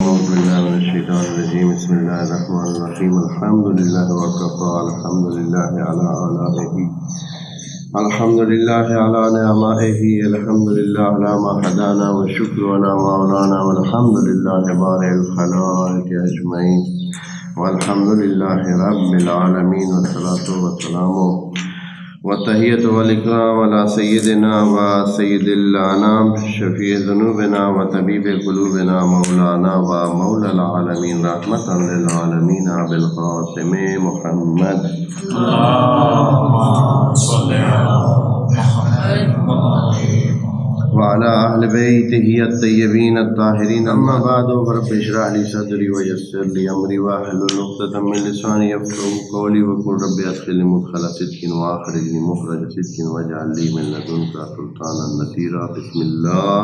أعوذ بالله من الشيطان الرجيم. بسم الله الرحمن الرحيم. الحمد لله وكفى. الحمد لله على آلائه. الحمد لله على نعمائه. الحمد لله على ما هدانا والشكر على مولانا. والحمد لله بارئ الخلائق أجمعين. والحمد لله رب العالمين. والصلاة والسلام والتحية والإكرام على سيدنا وسيد الأنام شفيع ذنوبنا وطبيب قلوبنا مولانا ومولى العالمين رحمة للعالمين أبي القاسم محمد. اللهم صل على محمد وعلى أهل بيته الطيبين الطاهرين. أما بعد فرب اشرح لي صدري ويسر لي أمري واحلل عقدة من لساني يفقهوا قولي وقل رب أدخلني مدخل صدق وأخرجني مخرج صدق واجعل لي من لدنك سلطانا نصيرا. بسم الله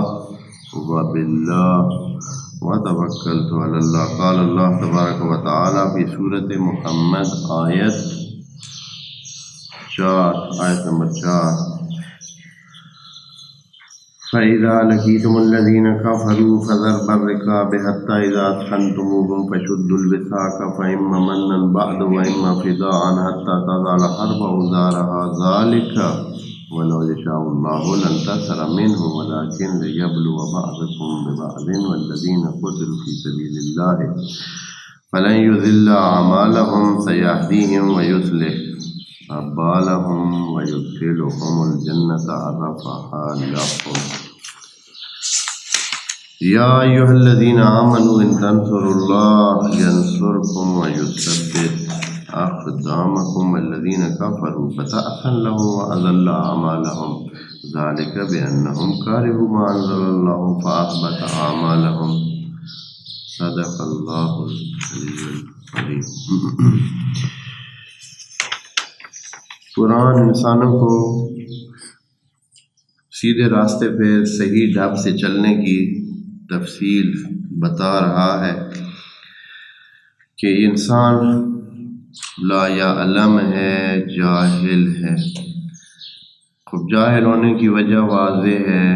وبالله وتوكلت على الله. قال الله تبارك وتعالى في سورة محمد آية 4 فَإِذَا لَقِيتُمُ الَّذِينَ كَفَرُوا فَضَرْبَ الرِّقَابِ حَتَّى إِذَا أَثْخَنْتُمُوهُمْ فَشُدُّوا الْوِثَاقَ فَإِمَّا مَنًّا بَعْدُ وَإِمَّا فِدَاءً حَتَّى تَضَعَ الْحَرْبُ أَوْزَارَهَا ذَلِكَ وَلَوْ يَشَاءُ اللَّهُ لَانتَصَرَ مِنْهُمْ وَلَكِنْ لِيَبْلُوَ بَعْضَكُم بِبَعْضٍ وَالَّذِينَ قُتِلُوا فِي سَبِيلِ اللَّهِ فَلَن يُضِلَّ أَعْمَالَهُمْ سَيَهْدِيهِمْ وَيُصْلِحُ أَبَالَهُمْ وَيُدْخِلُهُمُ الْجَنَّةَ عَرَّفَهَا لَهُمْ. يا أيها الذين آمنوا إن تنصروا الله ينصركم ويثبت أقدامكم. الذين كفروا فتأسا لهم وأضل أعمالهم ذلك بأنهم كرهوا ما أنزل الله فأحبط أعمالهم. صدق الله العلي العظيم. قرآن انسانوں کو سیدھے راستے پہ صحیح ڈھب سے چلنے کی تفصیل بتا رہا ہے کہ انسان لا یعلم ہے، جاہل ہے. خب جاہل ہونے کی وجہ واضح ہے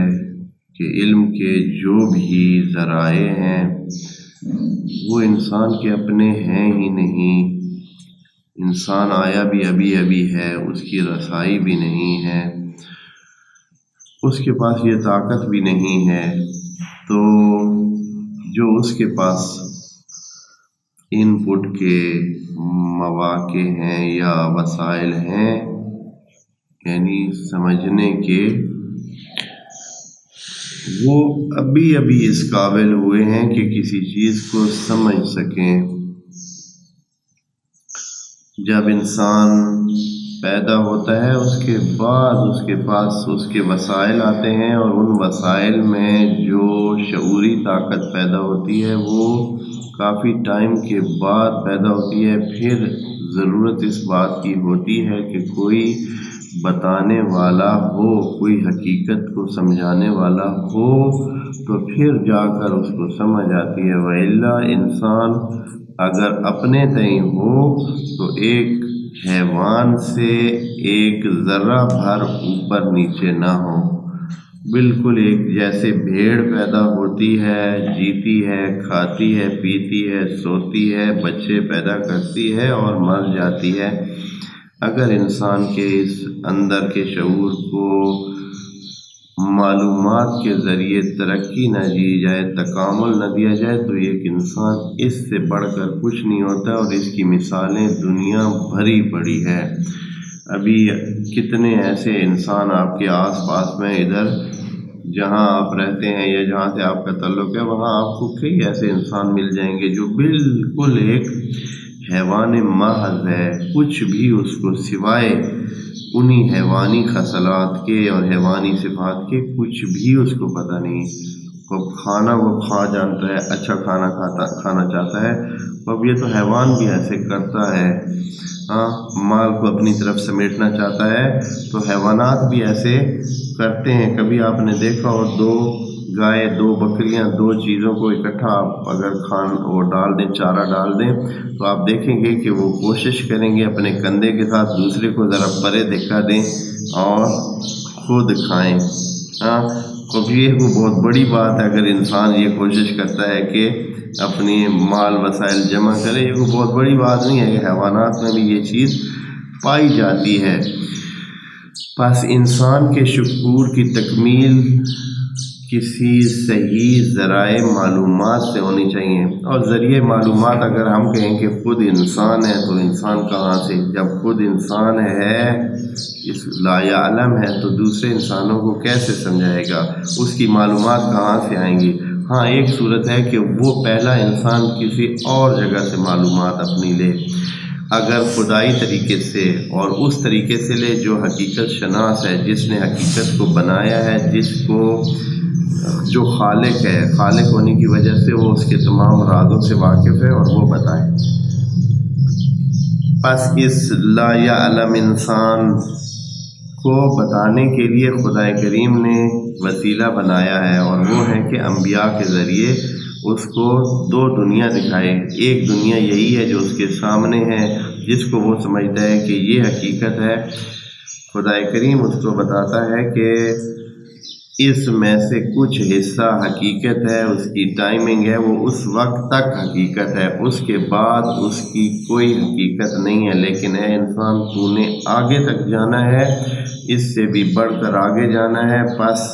کہ علم کے جو بھی ذرائع ہیں وہ انسان کے اپنے ہیں ہی نہیں. انسان آیا بھی ابھی ہے، اس کی رسائی بھی نہیں ہے، اس کے پاس یہ طاقت بھی نہیں ہے. تو جو اس کے پاس ان پٹ کے مواقع ہیں یا وسائل ہیں، یعنی سمجھنے کے، وہ ابھی اس قابل ہوئے ہیں کہ کسی چیز کو سمجھ سکیں. جب انسان پیدا ہوتا ہے اس کے بعد اس کے پاس اس کے وسائل آتے ہیں، اور ان وسائل میں جو شعوری طاقت پیدا ہوتی ہے وہ کافی ٹائم کے بعد پیدا ہوتی ہے. پھر ضرورت اس بات کی ہوتی ہے کہ کوئی بتانے والا ہو، کوئی حقیقت کو سمجھانے والا ہو، تو پھر جا کر اس کو سمجھ آتی ہے. وَإِلَّا انسان اگر اپنے تئیں ہو تو ایک حیوان سے ایک ذرہ بھر اوپر نیچے نہ ہو. بالکل ایک جیسے بھیڑ پیدا ہوتی ہے، جیتی ہے، کھاتی ہے، پیتی ہے، سوتی ہے، بچے پیدا کرتی ہے اور مر جاتی ہے. اگر انسان کے اس اندر کے شعور کو معلومات کے ذریعے ترقی نہ دی جائے، تکامل نہ دیا جائے، تو ایک انسان اس سے بڑھ کر کچھ نہیں ہوتا. اور اس کی مثالیں دنیا بھری پڑی ہے. ابھی کتنے ایسے انسان آپ کے آس پاس میں، ادھر جہاں آپ رہتے ہیں یا جہاں سے آپ کا تعلق ہے، وہاں آپ کو کئی ایسے انسان مل جائیں گے جو بالکل ایک حیوان محض ہے. کچھ بھی اس کو سوائے انہی حیوانی خصلات کے اور حیوانی صفات کے کچھ بھی اس کو پتہ نہیں. اب کھانا وہ کھا جانتا ہے، اچھا کھانا چاہتا ہے. اب یہ تو حیوان بھی ایسے کرتا ہے. مال کو اپنی طرف سمیٹنا چاہتا ہے تو حیوانات بھی ایسے کرتے ہیں. کبھی آپ نے دیکھا ہو 2 گائے، 2 بکریاں، 2 چیزوں کو اکٹھا آپ اگر وہ ڈال دیں، چارہ ڈال دیں، تو آپ دیکھیں گے کہ وہ کوشش کریں گے اپنے کندھے کے ساتھ دوسرے کو ذرا پرے دکھا دیں اور خود کھائیں. اب یہ وہ بہت بڑی بات ہے اگر انسان یہ کوشش کرتا ہے کہ اپنی مال وسائل جمع کرے، یہ کوئی بہت بڑی بات نہیں ہے کہ حیوانات میں بھی یہ چیز پائی جاتی ہے۔ بس انسان کے شعور کی تکمیل کسی صحیح ذرائع معلومات سے ہونی چاہیے، اور ذریعے معلومات اگر ہم کہیں کہ خود انسان ہے تو انسان کہاں سے؟ جب خود انسان ہے، اس لا یعلم ہے، تو دوسرے انسانوں کو کیسے سمجھائے گا؟ اس کی معلومات کہاں سے آئیں گی؟ ہاں، ایک صورت ہے کہ وہ پہلا انسان کسی اور جگہ سے معلومات اپنی لے، اگر خدائی طریقے سے اور اس طریقے سے لے جو حقیقت شناس ہے، جس نے حقیقت کو بنایا ہے، جس کو جو خالق ہے، خالق ہونے کی وجہ سے وہ اس کے تمام رازوں سے واقف ہے اور وہ بتائے۔ پس اس لا یعلم انسان کو بتانے کے لیے خدا کریم نے وسیلہ بنایا ہے، اور وہ ہے کہ انبیاء کے ذریعے اس کو دو دنیا دکھائے۔ ایک دنیا یہی ہے جو اس کے سامنے ہے، جس کو وہ سمجھتا ہے کہ یہ حقیقت ہے۔ خدا کریم اس کو بتاتا ہے کہ اس میں سے کچھ حصہ حقیقت ہے، اس کی ٹائمنگ ہے، وہ اس وقت تک حقیقت ہے، اس کے بعد اس کی کوئی حقیقت نہیں ہے۔ لیکن اے انسان، تو نے آگے تک جانا ہے، اس سے بھی بڑھ کر آگے جانا ہے۔ بس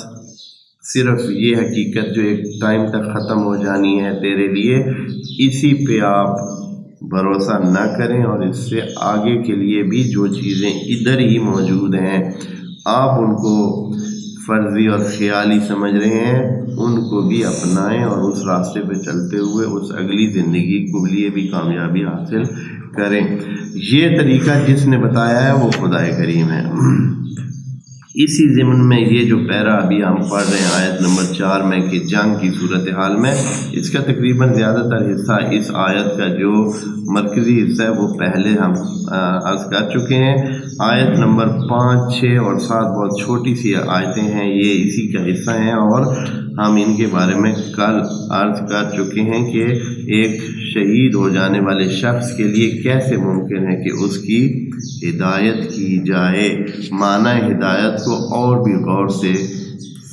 صرف یہ حقیقت جو ایک ٹائم تک ختم ہو جانی ہے تیرے لیے، اسی پہ آپ بھروسہ نہ کریں، اور اس سے آگے کے لیے بھی جو چیزیں ادھر ہی موجود ہیں آپ ان کو فرضی اور خیالی سمجھ رہے ہیں، ان کو بھی اپنائیں، اور اس راستے پہ چلتے ہوئے اس اگلی زندگی کے لیے بھی کامیابی حاصل کریں۔ یہ طریقہ جس نے بتایا ہے وہ خدا کریم ہے۔ اسی ضمن میں یہ جو پیرا ابھی ہم پڑھ رہے ہیں آیت نمبر 4 میں کہ جنگ کی صورتحال میں، اس کا تقریباً زیادہ تر حصہ اس آیت کا جو مرکزی حصہ ہے وہ پہلے ہم عرض کر چکے ہیں۔ آیت نمبر 5، 6 اور 7 بہت چھوٹی سی آیتیں ہیں، یہ اسی کا حصہ ہیں، اور ہم ان کے بارے میں کل عرض کر چکے ہیں کہ ایک شہید ہو جانے والے شخص کے لیے کیسے ممکن ہے کہ اس کی ہدایت کی جائے۔ معنی ہدایت کو اور بھی غور سے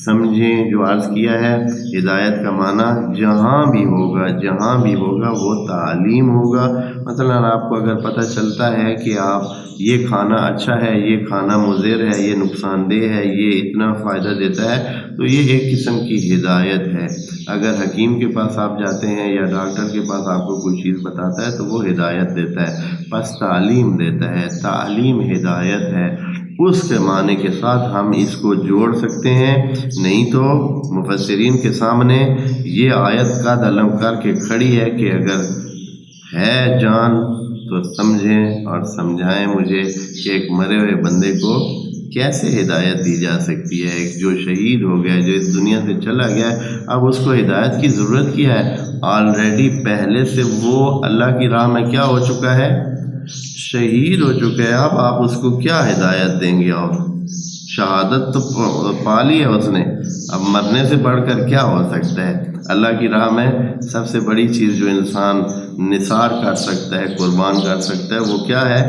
سمجھیں۔ جو عرض کیا ہے، ہدایت کا معنی جہاں بھی ہوگا وہ تعلیم ہوگا۔ مثلا آپ کو اگر پتہ چلتا ہے کہ آپ یہ کھانا اچھا ہے، یہ کھانا مضر ہے، یہ نقصان دہ ہے، یہ اتنا فائدہ دیتا ہے، تو یہ ایک قسم کی ہدایت ہے۔ اگر حکیم کے پاس آپ جاتے ہیں یا ڈاکٹر کے پاس آپ کو کوئی چیز بتاتا ہے تو وہ ہدایت دیتا ہے، بس تعلیم دیتا ہے۔ تعلیم ہدایت ہے، اس کے معنی کے ساتھ ہم اس کو جوڑ سکتے ہیں۔ نہیں تو مفسرین کے سامنے یہ آیت قد علم کر کے کھڑی ہے کہ اگر ہے جان تو سمجھیں اور سمجھائیں مجھے کہ ایک مرے ہوئے بندے کو کیسے ہدایت دی جا سکتی ہے۔ ایک جو شہید ہو گیا، جو اس دنیا سے چلا گیا ہے، اب اس کو ہدایت کی ضرورت کیا ہے؟ آلریڈی پہلے سے وہ اللہ کی راہ میں کیا ہو چکا ہے؟ شہید ہو چکا ہے۔ اب آپ اس کو کیا ہدایت دیں گے؟ اور شہادت تو پا لی ہے اس نے، اب مرنے سے بڑھ کر کیا ہو سکتا ہے؟ اللہ کی راہ میں سب سے بڑی چیز جو انسان نثار کر سکتا ہے، قربان کر سکتا ہے، وہ کیا ہے؟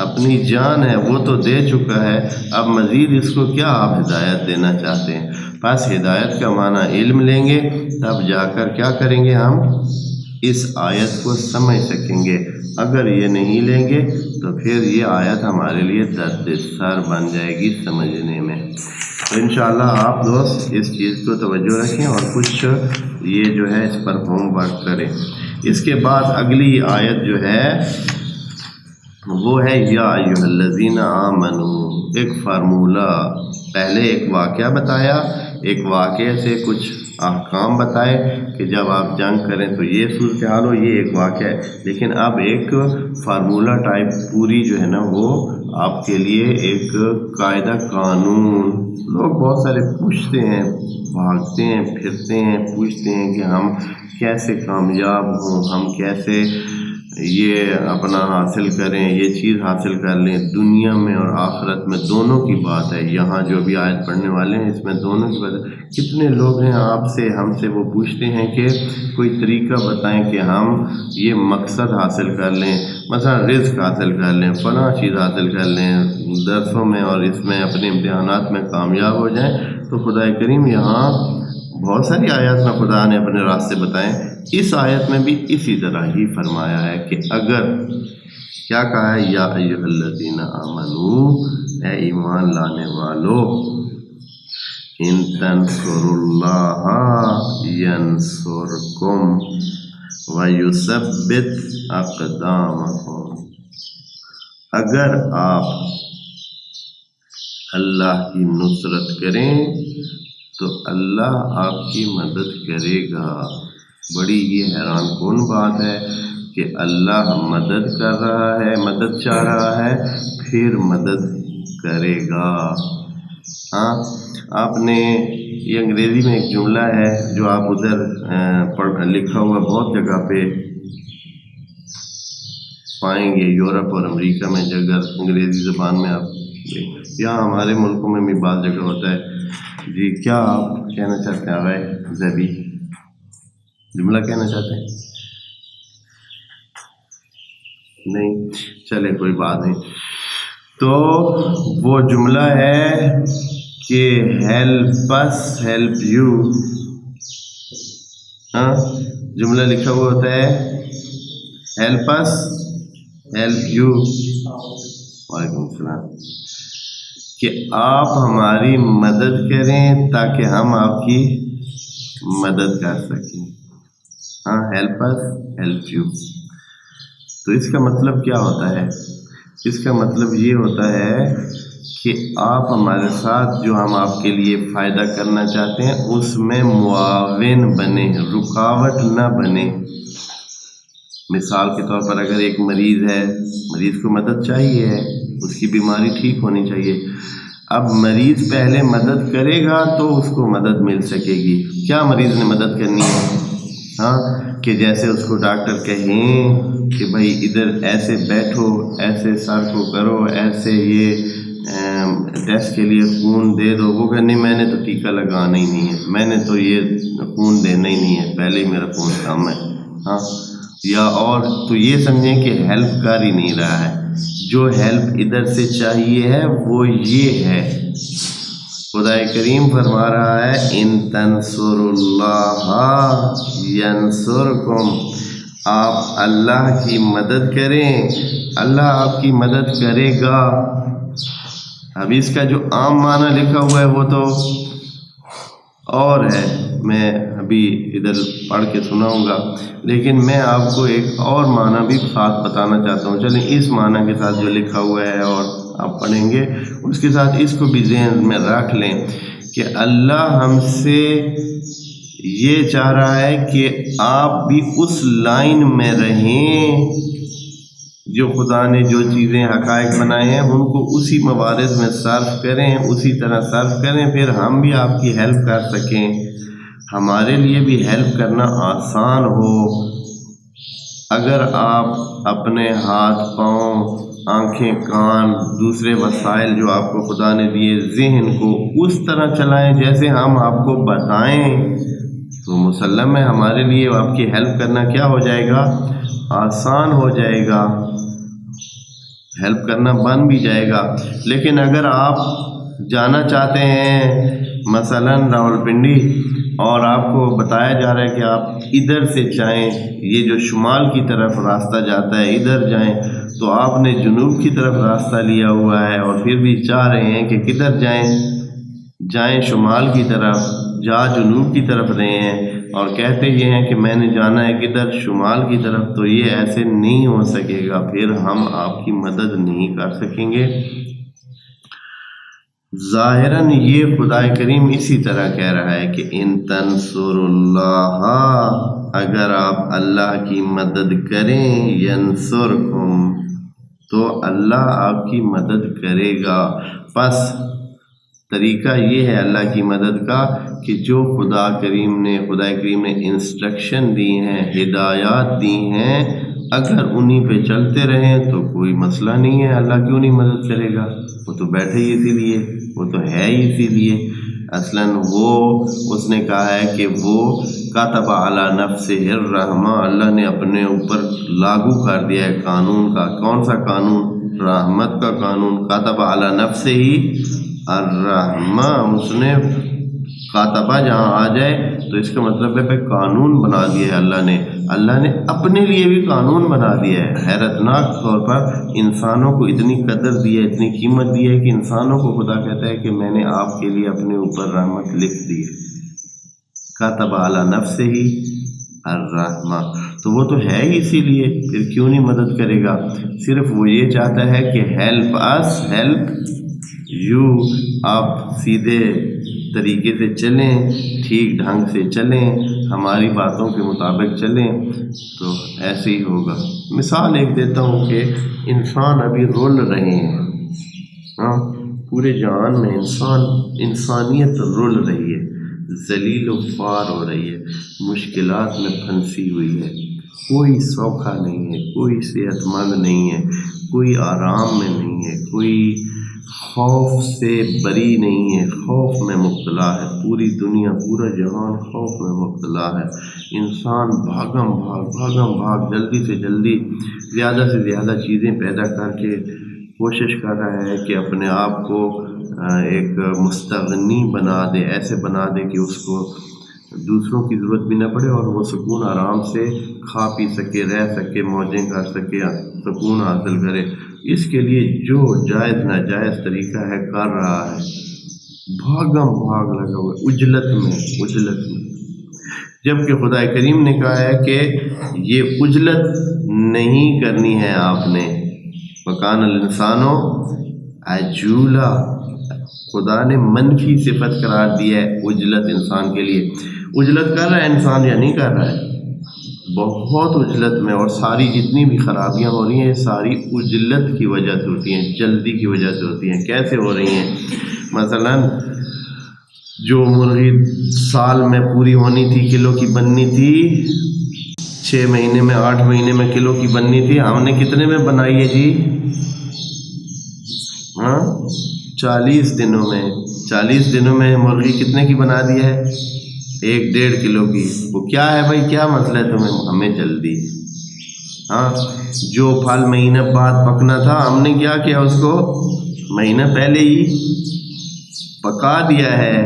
اپنی جان ہے، وہ تو دے چکا ہے، اب مزید اس کو کیا آپ ہدایت دینا چاہتے ہیں؟ بس ہدایت کا معنی علم لیں گے، تب جا کر کیا کریں گے؟ ہم اس آیت کو سمجھ سکیں گے۔ اگر یہ نہیں لیں گے تو پھر یہ آیت ہمارے لیے درد سر بن جائے گی سمجھنے میں۔ تو انشاءاللہ آپ دوست اس چیز کو توجہ رکھیں اور کچھ یہ جو ہے اس پر ہوم ورک کریں۔ اس کے بعد اگلی آیت جو ہے وہ ہے یا ایھا الذین آمنوا، ایک فارمولہ۔ پہلے ایک واقعہ بتایا، ایک واقعے سے کچھ احکام بتائے کہ جب آپ جنگ کریں تو یہ صورتحال ہو، یہ ایک واقعہ ہے، لیکن اب ایک فارمولہ ٹائپ پوری جو ہے نا وہ آپ کے لیے ایک قاعدہ قانون۔ لوگ بہت سارے پوچھتے ہیں، بھاگتے ہیں، پھرتے ہیں، پوچھتے ہیں کہ ہم کیسے کامیاب ہوں، ہم کیسے یہ اپنا حاصل کریں، یہ چیز حاصل کر لیں۔ دنیا میں اور آخرت میں دونوں کی بات ہے۔ یہاں جو بھی آیت پڑھنے والے ہیں اس میں دونوں کی بات ہے۔ کتنے لوگ ہیں آپ سے، ہم سے وہ پوچھتے ہیں کہ کوئی طریقہ بتائیں کہ ہم یہ مقصد حاصل کر لیں، مثلا رزق حاصل کر لیں، فلاں چیز حاصل کر لیں، درسوں میں اور اس میں اپنے امتحانات میں کامیاب ہو جائیں۔ تو خدا کریم یہاں بہت ساری آیات میں خدا نے اپنے راستے بتائیں، اس آیت میں بھی اسی طرح ہی فرمایا ہے کہ اگر کیا کہا ہے، یا ایھا الذین آمنو، اے ایمان لانے والو، ان تنصروا اللہ ینصرکم ویثبت اقدامکم، اگر آپ اللہ کی نصرت کریں تو اللہ آپ کی مدد کرے گا۔ بڑی یہ حیران کن بات ہے کہ اللہ مدد کر رہا ہے، مدد چاہ رہا ہے، پھر مدد کرے گا۔ ہاں، آپ نے یہ انگریزی میں ایک جملہ ہے جو آپ ادھر لکھا ہوا بہت جگہ پہ پائیں گے، یورپ اور امریکہ میں اگر انگریزی زبان میں آپ، یہاں ہمارے ملکوں میں بھی بعض جگہ ہوتا ہے۔ جی کیا آپ کہنا چاہتے ہیں آغا زیبی؟ جملہ کہنا چاہتے ہیں؟ نہیں، چلے کوئی بات نہیں۔ تو وہ جملہ ہے کہ ہیلپ اس ہیلپ یو، ہاں جملہ لکھا ہوا ہوتا ہے ہیلپ اس ہیلپ یو، وعلیکم السلام، کہ آپ ہماری مدد کریں تاکہ ہم آپ کی مدد کر سکیں۔ ہاں، ہیلپ اس ہیلپ یو۔ تو اس کا مطلب کیا ہوتا ہے؟ اس کا مطلب یہ ہوتا ہے کہ آپ ہمارے ساتھ جو ہم آپ کے لیے فائدہ کرنا چاہتے ہیں اس میں معاون بنے، رکاوٹ نہ بنے۔ مثال کے طور پر اگر ایک مریض ہے، مریض کو مدد چاہیے ہے، اس کی بیماری ٹھیک ہونی چاہیے، اب مریض پہلے مدد کرے گا تو اس کو مدد مل سکے گی۔ کیا مریض نے مدد کرنی ہے؟ ہاں، کہ جیسے اس کو ڈاکٹر کہیں کہ بھائی ادھر ایسے بیٹھو، ایسے سر کو کرو، ایسے یہ ٹیسٹ کے لیے خون دے دو، وہ کہ نہیں میں نے تو ٹیکہ لگانا ہی نہیں ہے، میں نے تو یہ خون دینا ہی نہیں ہے، پہلے ہی میرا خون کم ہے۔ ہاں، یا اور تو یہ سمجھیں کہ ہیلپ کر ہی نہیں رہا ہے۔ جو ہیلپ ادھر سے چاہیے ہے وہ یہ ہے، خدا کریم فرما رہا ہے ان تنصروا اللہ ینصرکم، آپ اللہ کی مدد کریں، اللہ آپ کی مدد کرے گا۔ اب اس کا جو عام معنی لکھا ہوا ہے وہ تو اور ہے، میں ابھی ادھر پڑھ کے سناؤں گا، لیکن میں آپ کو ایک اور معنی بھی ساتھ بتانا چاہتا ہوں۔ چلیں اس معنی کے ساتھ جو لکھا ہوا ہے اور آپ پڑھیں گے اس کے ساتھ اس کو بھی ذہن میں رکھ لیں کہ اللہ ہم سے یہ چاہ رہا ہے کہ آپ بھی اس لائن میں رہیں جو خدا نے جو چیزیں حقائق بنائے ہیں ان کو اسی موارد میں صرف کریں، اسی طرح صرف کریں، پھر ہم بھی آپ کی ہیلپ کر سکیں، ہمارے لیے بھی ہیلپ کرنا آسان ہو۔ اگر آپ اپنے ہاتھ پاؤں، آنکھیں، کان، دوسرے وسائل جو آپ کو خدا نے دیے، ذہن کو اس طرح چلائیں جیسے ہم آپ کو بتائیں تو مسلم ہے ہمارے لیے آپ کی ہیلپ کرنا کیا ہو جائے گا؟ آسان ہو جائے گا، ہیلپ کرنا بن بھی جائے گا۔ لیکن اگر آپ جانا چاہتے ہیں مثلاً راولپنڈی اور آپ کو بتایا جا رہا ہے کہ آپ ادھر سے جائیں، یہ جو شمال کی طرف راستہ جاتا ہے ادھر جائیں، تو آپ نے جنوب کی طرف راستہ لیا ہوا ہے اور پھر بھی چاہ رہے ہیں کہ کدھر جائیں شمال کی طرف، جنوب کی طرف رہے ہیں اور کہتے یہ ہیں کہ میں نے جانا ہے کدھر شمال کی طرف، تو یہ ایسے نہیں ہو سکے گا، پھر ہم آپ کی مدد نہیں کر سکیں گے۔ ظاہراً یہ خدا کریم اسی طرح کہہ رہا ہے کہ ان تنصروا اللہ، اگر آپ اللہ کی مدد کریں، ینصرکم، تو اللہ آپ کی مدد کرے گا۔ پس طریقہ یہ ہے اللہ کی مدد کا کہ جو خدا کریم نے انسٹرکشن دی ہیں، ہدایات دی ہیں، اگر انہی پہ چلتے رہیں تو کوئی مسئلہ نہیں ہے، اللہ کیوں نہیں مدد کرے گا؟ وہ تو بیٹھے ہی اسی لیے، وہ تو ہے ہی اسی لیے۔ اصلاً اس نے کہا ہے کہ وہ کتب علی نفسہ الرحمہ، اللہ نے اپنے اوپر لاگو کر دیا ہے قانون کا۔ کون سا قانون؟ رحمت کا قانون۔ کتب علی نفسہ الرحمہ، اس نے کاتبہ جہاں آ جائے تو اس کا مطلب ہے کہ قانون بنا دیا ہے اللہ نے اپنے لیے بھی قانون بنا دیا ہے۔ حیرتناک طور پر انسانوں کو اتنی قدر دی ہے، اتنی قیمت دی ہے کہ انسانوں کو خدا کہتا ہے کہ میں نے آپ کے لیے اپنے اوپر رحمت لکھ دی ہے۔ کاتب علی نفسہ الرحمہ، تو وہ تو ہے ہی، اسی لیے پھر کیوں نہیں مدد کرے گا؟ صرف وہ یہ چاہتا ہے کہ ہیلپ اس ہیلپ یو، آپ سیدھے طریقے سے چلیں، ٹھیک ڈھنگ سے چلیں، ہماری باتوں کے مطابق چلیں تو ایسے ہی ہوگا۔ مثال ایک دیتا ہوں کہ انسان ابھی رول رہے ہیں، ہاں پورے جہان میں انسانیت رول رہی ہے، ذلیل و خوار ہو رہی ہے، مشکلات میں پھنسی ہوئی ہے، کوئی سوکھا نہیں ہے، کوئی صحت مند نہیں ہے، کوئی آرام میں نہیں ہے، کوئی خوف سے بری نہیں ہے، خوف میں مبتلا ہے، پوری دنیا پورا جہان خوف میں مبتلا ہے۔ انسان بھاگم بھاگ جلدی سے جلدی زیادہ سے زیادہ چیزیں پیدا کر کے کوشش کر رہا ہے کہ اپنے آپ کو ایک مستغنی بنا دے، ایسے بنا دے کہ اس کو دوسروں کی ضرورت بھی نہ پڑے اور وہ سکون آرام سے کھا پی سکے، رہ سکے، موجیں کر سکے، سکون حاصل کرے۔ اس کے لیے جو جائز ناجائز طریقہ ہے کر رہا ہے، بھاگم بھاگ لگا ہوا اجلت میں، جبکہ خدا کریم نے کہا ہے کہ یہ اجلت نہیں کرنی ہے آپ نے۔ وَكَانَ الْإِنسَانُ عَجُولًا، خدا نے منفی صفت قرار دی ہے اجلت انسان کے لیے۔ اجلت کر رہا ہے انسان یا نہیں کر رہا ہے؟ بہت اجلت میں، اور ساری جتنی بھی خرابیاں ہو رہی ہیں ساری اجلت کی وجہ سے ہوتی ہیں، جلدی کی وجہ سے ہوتی ہیں۔ کیسے ہو رہی ہیں؟ مثلا جو مرغی سال میں پوری ہونی تھی، کلو کی بننی تھی، 6 مہینے میں 8 مہینے میں کلو کی بننی تھی، ہم نے کتنے میں بنائی ہے جی؟ 40 دنوں میں۔ 40 دنوں میں مرغی کتنے کی بنا دی ہے؟ 1-1.5 کلو کی۔ وہ کیا ہے بھائی، کیا مسئلہ ہے تمہیں؟ ہمیں جلدی۔ جو پھل مہینہ بعد پکنا تھا ہم نے کیا کیا، اس کو مہینہ پہلے ہی پکا دیا ہے۔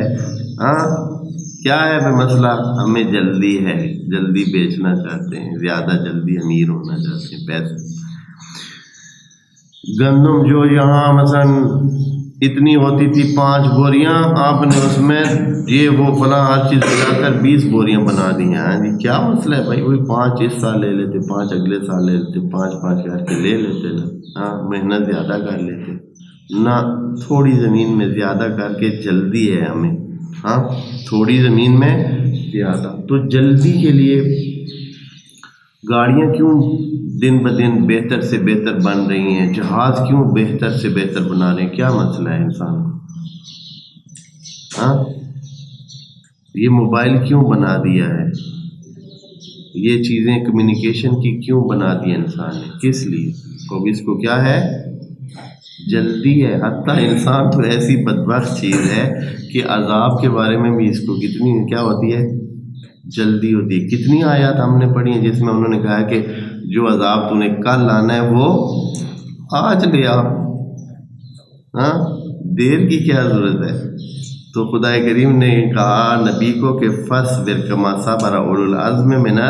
کیا ہے بھائی مسئلہ؟ ہمیں جلدی ہے، جلدی بیچنا چاہتے ہیں، زیادہ جلدی امیر ہونا چاہتے ہیں، پیسے۔ گندم جو یہاں مثلا اتنی ہوتی تھی 5 بوریاں، آپ نے اس میں یہ وہ فلاں ہر چیز ملا کر 20 بوریاں بنا دی ہیں۔ جی کیا مسئلہ ہے بھائی؟ وہی 5 اس سال لے لیتے، 5 اگلے سال لے لیتے، 5 کر کے لے لیتے نا، محنت زیادہ کر لیتے نہ، تھوڑی زمین میں زیادہ کر کے جلدی ہے ہمیں، تھوڑی زمین میں زیادہ۔ تو جلدی کے لیے گاڑیاں کیوں دن بدن بہتر سے بہتر بن رہی ہیں، جہاز کیوں بہتر سے بہتر بنا رہے ہیں؟ کیا مسئلہ ہے انسان کو؟ یہ موبائل کیوں بنا دیا ہے؟ یہ چیزیں کمیونیکیشن کی کیوں بنا دی انسان نے؟ کس لیے؟ اب اس کو کیا ہے؟ جلدی ہے۔ حتیٰ انسان تو ایسی بدبخت چیز ہے کہ عذاب کے بارے میں بھی اس کو کتنی کیا ہوتی ہے؟ جلدی ہوتی ہے۔ کتنی آیات ہم نے پڑھی ہیں جس میں انہوں نے کہا کہ جو عذاب تو نے کل لانا ہے وہ آج لے آ، دیر کی کیا ضرورت ہے؟ تو خدا کریم نے کہا نبی کو کہ فَاصْبِرْ كَمَا صَبَرَ أُولُو الْعَزْمِ مِنَ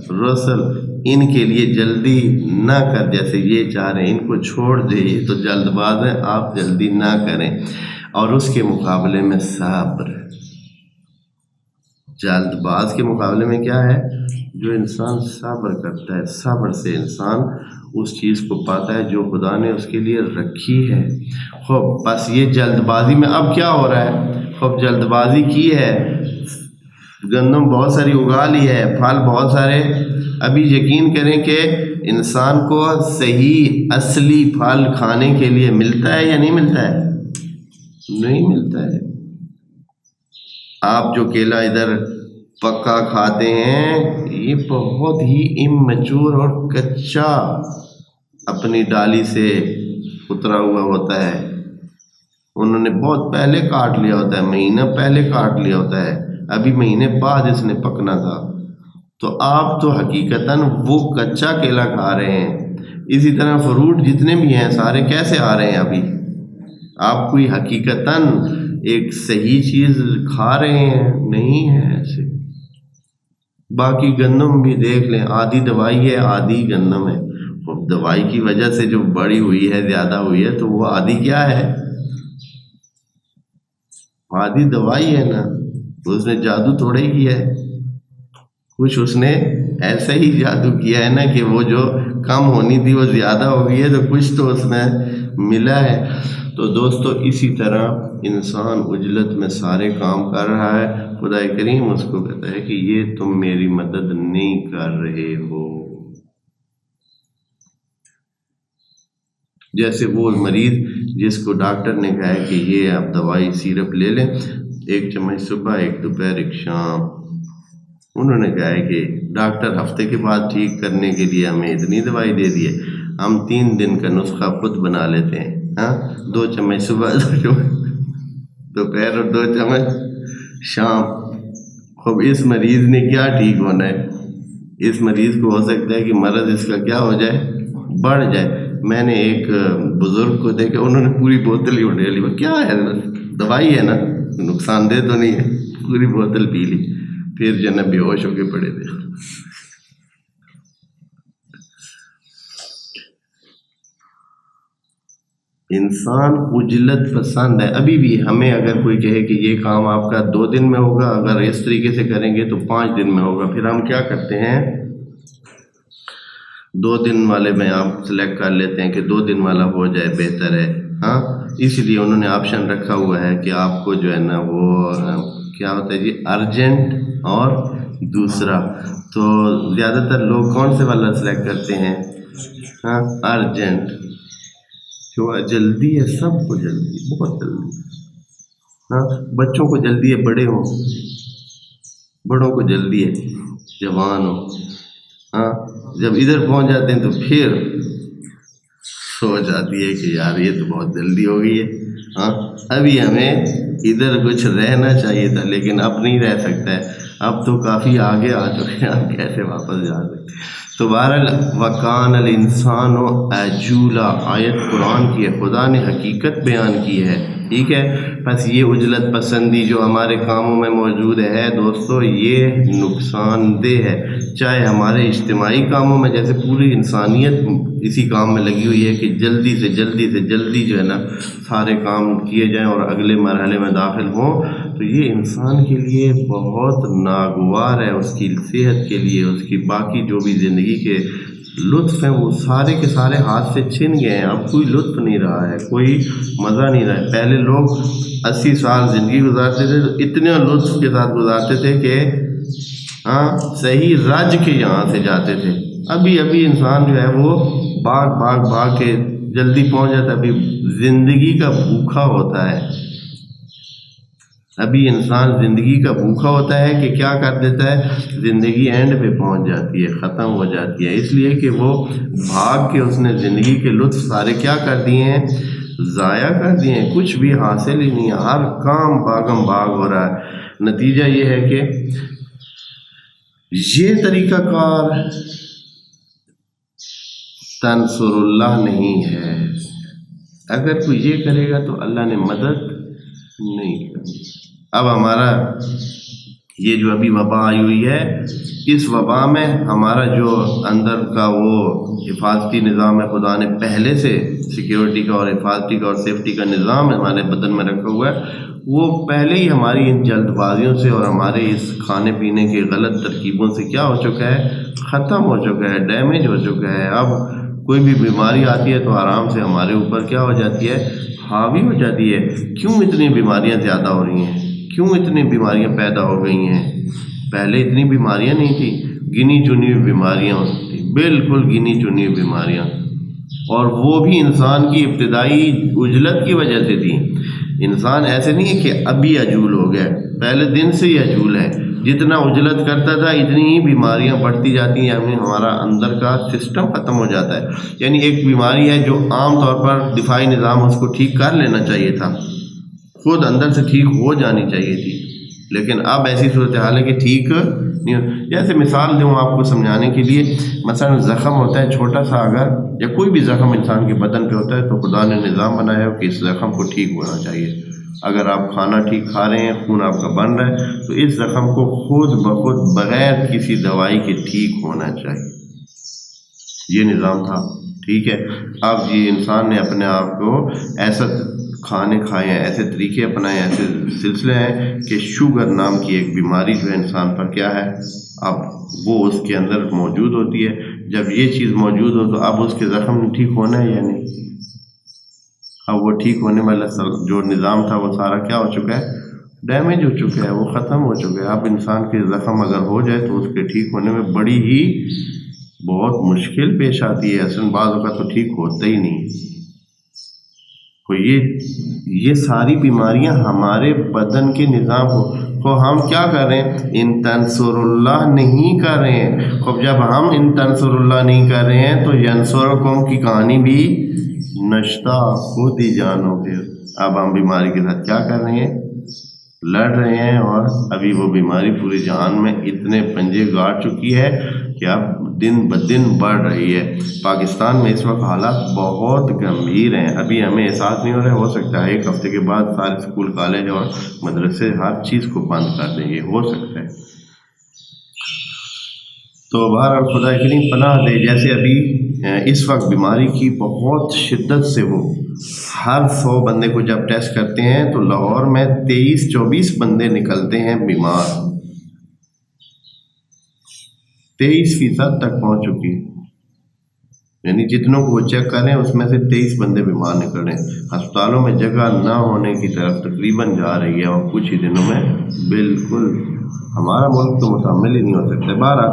الرُّسُلِ، ان کے لیے جلدی نہ کر، جیسے یہ چاہ رہے ہیں ان کو چھوڑ دے، یہ تو جلد باز ہے، آپ جلدی نہ کریں۔ اور اس کے مقابلے میں صبر، جلد باز کے مقابلے میں کیا ہے؟ جو انسان صبر کرتا ہے، صبر سے انسان اس چیز کو پاتا ہے جو خدا نے اس کے لیے رکھی ہے۔ خوب بس یہ جلد بازی میں اب کیا ہو رہا ہے؟ خوب جلد بازی کی ہے، گندم بہت ساری اگا لی ہے، پھل بہت سارے، ابھی یقین کریں کہ انسان کو صحیح اصلی پھل کھانے کے لیے ملتا ہے یا نہیں ملتا ہے؟ نہیں ملتا ہے۔ آپ جو کیلا ادھر پکا کھاتے ہیں یہ بہت ہی اممیچور اور کچا اپنی ڈالی سے اترا ہوا ہوتا ہے، انہوں نے بہت پہلے کاٹ لیا ہوتا ہے، مہینہ پہلے کاٹ لیا ہوتا ہے، ابھی مہینے بعد اس نے پکنا تھا۔ تو آپ تو حقیقتاً وہ کچا کیلا کھا رہے ہیں۔ اسی طرح فروٹ جتنے بھی ہیں سارے کیسے آ رہے ہیں ابھی؟ آپ کوئی حقیقتاً ایک صحیح چیز کھا رہے ہیں؟ نہیں ہے ایسے۔ باقی گندم بھی دیکھ لیں، آدھی دوائی ہے آدھی گندم ہے، دوائی کی وجہ سے جو بڑی ہوئی ہے زیادہ ہوئی ہے تو وہ آدھی کیا ہے؟ آدھی دوائی ہے نا، تو اس نے جادو تھوڑے ہی کیا ہے، کچھ اس نے ایسا ہی جادو کیا ہے نا کہ وہ جو کم ہونی تھی وہ زیادہ ہو گئی ہے، تو کچھ تو اس میں ملا ہے۔ تو دوستو اسی طرح انسان عجلت میں سارے کام کر رہا ہے، خدا کریم اس کو کہتا ہے کہ یہ تم میری مدد نہیں کر رہے ہو۔ جیسے وہ مریض جس کو ڈاکٹر نے کہا ہے کہ یہ آپ دوائی سیرپ لے لیں، 1 چمچ صبح 1 دوپہر 1 شام، انہوں نے کہا ہے کہ ڈاکٹر ہفتے کے بعد ٹھیک کرنے کے لیے ہمیں اتنی دوائی دے دی ہے، ہم 3 دن کا نسخہ خود بنا لیتے ہیں، 2 چمچ صبح 2 چمچ دوپہر اور 2 چمچ شام۔ اب اس مریض نے کیا ٹھیک ہونا ہے؟ اس مریض کو ہو سکتا ہے کہ مرض اس کا کیا ہو جائے، بڑھ جائے۔ میں نے ایک بزرگ کو دیکھا، انہوں نے پوری بوتل ہی اٹھا لی، وہ کیا ہے دوائی ہے نا، نقصان دہ تو نہیں ہے، پوری بوتل پی لی، پھر جو ہے بے ہوش ہو کے پڑے تھے۔ انسان عجلت پسند ہے۔ ابھی بھی ہمیں اگر کوئی کہے کہ یہ کام آپ کا 2 دن میں ہوگا، اگر اس طریقے سے کریں گے تو 5 دن میں ہوگا، پھر ہم کیا کرتے ہیں، 2 دن والے میں آپ سلیکٹ کر لیتے ہیں کہ 2 دن والا ہو جائے بہتر ہے۔ اس لیے انہوں نے آپشن رکھا ہوا ہے کہ آپ کو جو ہے نا وہ کیا ہوتا ہے جی، ارجنٹ اور دوسرا۔ تو زیادہ تر لوگ کون سے والا سلیکٹ کرتے ہیں؟ ارجنٹ، جو جلدی ہے، سب کو جلدی، بہت جلدی، بچوں کو جلدی ہے، بڑوں کو جلدی ہے، جوان ہو، جب ادھر پہنچ جاتے ہیں تو پھر سوچ آتی ہے کہ یار یہ تو بہت جلدی ہو گئی ہے، ابھی ہمیں ادھر کچھ رہنا چاہیے تھا، لیکن اب نہیں رہ سکتا ہے، اب تو کافی آگے آ چکے ہیں، اب کیسے واپس جا سکتے۔ تو بہرحال وَكَانَ الْإِنسَانُ عَجُولًا، آیت قرآن کی ہے، خدا نے حقیقت بیان کی ہے، ٹھیک ہے۔ بس یہ عجلت پسندی جو ہمارے کاموں میں موجود ہے دوستو، یہ نقصان دہ ہے، چاہے ہمارے اجتماعی کاموں میں، جیسے پوری انسانیت اسی کام میں لگی ہوئی ہے کہ جلدی سے جلدی جو ہے نا سارے کام کیے جائیں اور اگلے مرحلے میں داخل ہوں، تو یہ انسان کے لیے بہت ناگوار ہے، اس کی صحت کے لیے، اس کی باقی جو بھی زندگی کے لطف ہیں وہ سارے کے سارے ہاتھ سے چھن گئے ہیں، اب کوئی لطف نہیں رہا ہے، کوئی مزہ نہیں رہا ہے۔ پہلے لوگ 80 سال زندگی گزارتے تھے تو اتنے لطف کے ساتھ گزارتے تھے کہ صحیح رج کے یہاں سے جاتے تھے۔ ابھی انسان جو ہے وہ بھاگ کے جلدی پہنچ جاتا ہے، ابھی زندگی کا بھوکا ہوتا ہے، ابھی انسان زندگی کا بھوکا ہوتا ہے کہ کیا کر دیتا ہے، زندگی اینڈ پہ پہنچ جاتی ہے، ختم ہو جاتی ہے، اس لیے کہ وہ بھاگ کے اس نے زندگی کے لطف سارے کیا کر دیے ہیں، ضائع کر دیے ہیں، کچھ بھی حاصل ہی نہیں ہے، ہر کام بھاگم بھاگ ہو رہا ہے۔ نتیجہ یہ ہے کہ یہ طریقہ کار تنصر اللہ نہیں ہے، اگر کوئی یہ کرے گا تو اللہ نے مدد نہیں کرنی۔ اب ہمارا یہ جو ابھی وبا آئی ہوئی ہے، اس وبا میں ہمارا جو اندر کا وہ حفاظتی نظام ہے، خدا نے پہلے سے سیکیورٹی کا اور حفاظتی کا اور سیفٹی کا نظام ہمارے بدن میں رکھا ہوا ہے، وہ پہلے ہی ہماری ان جلد بازیوں سے اور ہمارے اس کھانے پینے کے غلط ترکیبوں سے کیا ہو چکا ہے، ختم ہو چکا ہے، ڈیمیج ہو چکا ہے۔ اب کوئی بھی بیماری آتی ہے تو آرام سے ہمارے اوپر کیا ہو جاتی ہے، حاوی ہو جاتی ہے۔ کیوں اتنی بیماریاں زیادہ ہو رہی ہیں، کیوں اتنی بیماریاں پیدا ہو گئی ہیں؟ پہلے اتنی بیماریاں نہیں تھیں، گنی چنی ہوئی بیماریاں ہوتی تھیں، بالکل گنی چنی ہوئی بیماریاں، اور وہ بھی انسان کی ابتدائی عجلت کی وجہ سے تھی۔ انسان ایسے نہیں ہے کہ ابھی عجول ہو گیا، پہلے دن سے ہی عجول ہے، جتنا عجلت کرتا تھا اتنی ہی بیماریاں بڑھتی جاتی ہیں، ہمارا اندر کا سسٹم ختم ہو جاتا ہے۔ یعنی ایک بیماری ہے جو عام طور پر دفاعی نظام اس کو ٹھیک کر لینا چاہیے تھا، خود اندر سے ٹھیک ہو جانی چاہیے تھی، لیکن اب ایسی صورتحال ہے کہ ٹھیک نہیں ہو۔ جیسے مثال دوں آپ کو سمجھانے کے لیے، مثلا زخم ہوتا ہے چھوٹا سا، اگر یا کوئی بھی زخم انسان کے بدن پہ ہوتا ہے تو خدا نے نظام بنایا ہے کہ اس زخم کو ٹھیک ہونا چاہیے، اگر آپ کھانا ٹھیک کھا رہے ہیں، خون آپ کا بن رہا ہے، تو اس زخم کو خود بخود بغیر کسی دوائی کے ٹھیک ہونا چاہیے۔ یہ نظام تھا، ٹھیک ہے۔ اب یہ انسان نے اپنے آپ کو ایسا کھانے کھائے ہیں، ایسے طریقے اپنائے، ایسے سلسلے ہیں کہ شوگر نام کی ایک بیماری جو ہے انسان پر کیا ہے، اب وہ اس کے اندر موجود ہوتی ہے۔ جب یہ چیز موجود ہو تو اب اس کے زخم ٹھیک ہونا ہے یا نہیں؟ اب وہ ٹھیک ہونے والا جو نظام تھا وہ سارا کیا ہو چکا ہے، ڈیمیج ہو چکا ہے، وہ ختم ہو چکا ہے۔ اب انسان کے زخم اگر ہو جائے تو اس کے ٹھیک ہونے میں بڑی ہی بہت مشکل پیش آتی ہے، اصل بعض اوقات تو ٹھیک ہوتا ہی نہیں۔ تو یہ ساری بیماریاں ہمارے بدن کے نظام کو ہم کیا کر رہے ہیں، ان تنصر اللہ نہیں کر رہے ہیں۔ اب جب ہم ان تنصر اللہ نہیں کر رہے ہیں تو ینصرکم کی کہانی بھی نشتا، خود ہی جانو گے۔ اب ہم بیماری کے ساتھ کیا کر رہے ہیں، لڑ رہے ہیں، اور ابھی وہ بیماری پورے جہان میں اتنے پنجے گاڑ چکی ہے کہ اب دن بدن بڑھ رہی ہے۔ پاکستان میں اس وقت حالات بہت گمبھیر ہیں، ابھی ہمیں احساس نہیں ہو رہا ہے، ہو سکتا ہے ایک ہفتے کے بعد سارے اسکول کالج اور مدرسے ہر چیز کو بند کر دیں گے، ہو سکتا ہے۔ تو بہرحال خدا کریم پناہ دے، جیسے ابھی اس وقت بیماری کی بہت شدت سے وہ ہر 100 بندے کو جب ٹیسٹ کرتے ہیں تو لاہور میں 23-24 بندے نکلتے ہیں بیمار، 23% تک پہنچ چکی ہے، یعنی جتنوں کو وہ چیک کریں اس میں سے 23 بندے بیمار نکل رہے ہیں۔ ہسپتالوں میں جگہ نہ ہونے کی طرف تقریباً جا رہی ہے، اور کچھ ہی دنوں میں بالکل ہمارا ملک تو مکمل ہی نہیں ہو سکتا۔ 12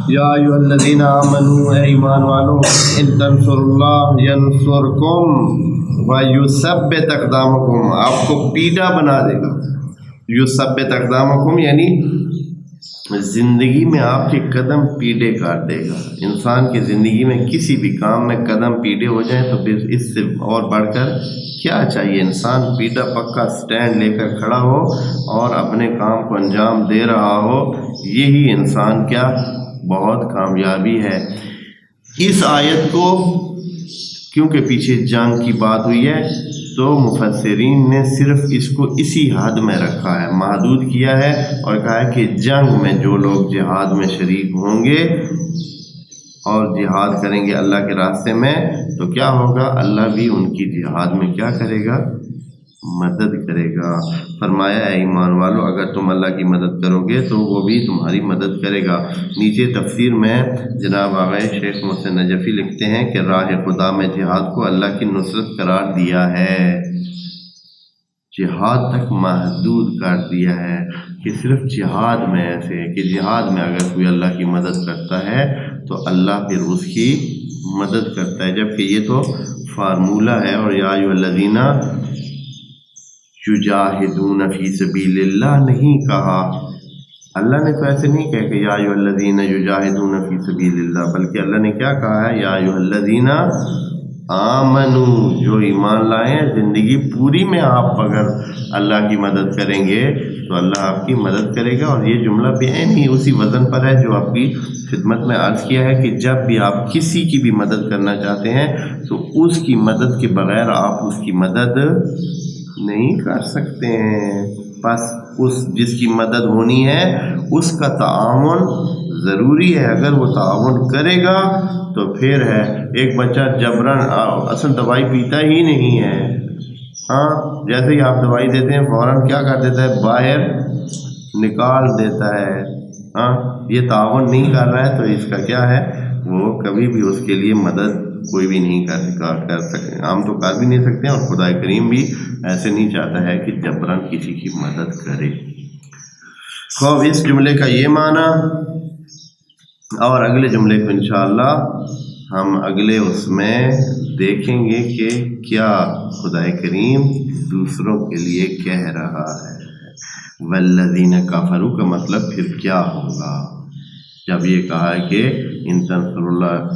یا ایھا الذین آمنوا، اے ایمان والو، ان تنصروا اللہ ینصرکم ویثبت اقدامکم، آپ کو پیٹا بنا دے گا۔ یثبت اقدامکم یعنی زندگی میں آپ کے قدم پیڑے کاٹ دے گا۔ انسان کی زندگی میں کسی بھی کام میں قدم پیڑے ہو جائیں تو پھر اس سے اور بڑھ کر کیا چاہیے؟ انسان پیٹا پکا سٹینڈ لے کر کھڑا ہو اور اپنے کام کو انجام دے رہا ہو، یہی انسان کیا بہت کامیابی ہے۔ اس آیت کو کیونکہ پیچھے جنگ کی بات ہوئی ہے تو مفسرین نے صرف اس کو اسی حد میں رکھا ہے، محدود کیا ہے، اور کہا ہے کہ جنگ میں جو لوگ جہاد میں شریک ہوں گے اور جہاد کریں گے اللہ کے راستے میں تو کیا ہوگا، اللہ بھی ان کی جہاد میں کیا کرے گا، مدد کرے گا۔ فرمایا اے ایمان والو، اگر تم اللہ کی مدد کرو گے تو وہ بھی تمہاری مدد کرے گا۔ نیچے تفسیر میں جناب آغاز شیخ محسن نجفی لکھتے ہیں کہ راہ خدا میں جہاد کو اللہ کی نصرت قرار دیا ہے، جہاد تک محدود کر دیا ہے کہ صرف جہاد میں ایسے ہے کہ جہاد میں اگر کوئی اللہ کی مدد کرتا ہے تو اللہ پھر اس کی مدد کرتا ہے، جبکہ یہ تو فارمولہ ہے۔ اور یا ایھا الذین یجاہدون فی سبیل اللہ نہیں کہا، اللہ نے تو ایسے نہیں کہا کہ یا ایھا الذین یجاہدون فی سبیل اللہ، بلکہ اللہ نے کیا کہا ہے، یا ایھا الذین آمنو، جو ایمان لائے ہیں۔ زندگی پوری میں آپ اگر اللہ کی مدد کریں گے تو اللہ آپ کی مدد کرے گا، اور یہ جملہ بعین ہی اسی وزن پر ہے جو آپ کی خدمت میں عرض کیا ہے کہ جب بھی آپ کسی کی بھی مدد کرنا چاہتے ہیں تو اس کی مدد کے بغیر آپ اس کی مدد نہیں کر سکتے ہیں، بس اس جس کی مدد ہونی ہے اس کا تعاون ضروری ہے۔ اگر وہ تعاون کرے گا تو پھر ہے، ایک بچہ جبراً اصل دوائی پیتا ہی نہیں ہے، ہاں جیسے ہی آپ دوائی دیتے ہیں فوراً کیا کر دیتا ہے، باہر نکال دیتا ہے، ہاں یہ تعاون نہیں کر رہا ہے تو اس کا کیا ہے، وہ کبھی بھی اس کے لیے مدد کوئی بھی نہیں کر سکتے، ہم تو کر بھی نہیں سکتے، اور خدا کریم بھی ایسے نہیں چاہتا ہے کہ جبراً کسی کی مدد کرے۔ خوب اس جملے کا یہ معنی، اور اگلے جملے کو انشاءاللہ ہم اگلے اس میں دیکھیں گے کہ کیا خدا کریم دوسروں کے لیے کہہ رہا ہے۔ والذین کفروا کا مطلب پھر کیا ہوگا جب یہ کہا ہے کہ ان تنصروا اللہ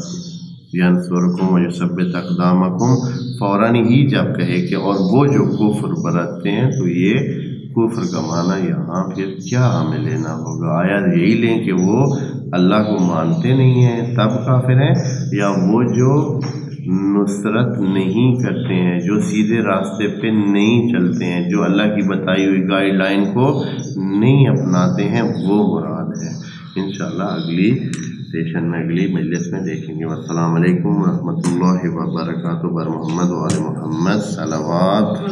ینصرکم ویثبت اقدامکم، فوراً ہی جب کہے کہ اور وہ جو کفر برتتے ہیں، تو یہ کفر کا معنی یہاں پھر کیا ہمیں لینا ہوگا؟ آیا یہی لیں کہ وہ اللہ کو مانتے نہیں ہیں تب کافر ہیں، یا وہ جو نصرت نہیں کرتے ہیں، جو سیدھے راستے پہ نہیں چلتے ہیں، جو اللہ کی بتائی ہوئی گائیڈ لائن کو نہیں اپناتے ہیں، وہ مراد ہے۔ انشاءاللہ اگلی سیشن میں، اگلی مجلس میں دیکھیں گے۔ والسلام علیکم ورحمۃ اللہ وبرکاتہ۔ بر محمد و آل محمد صلوات۔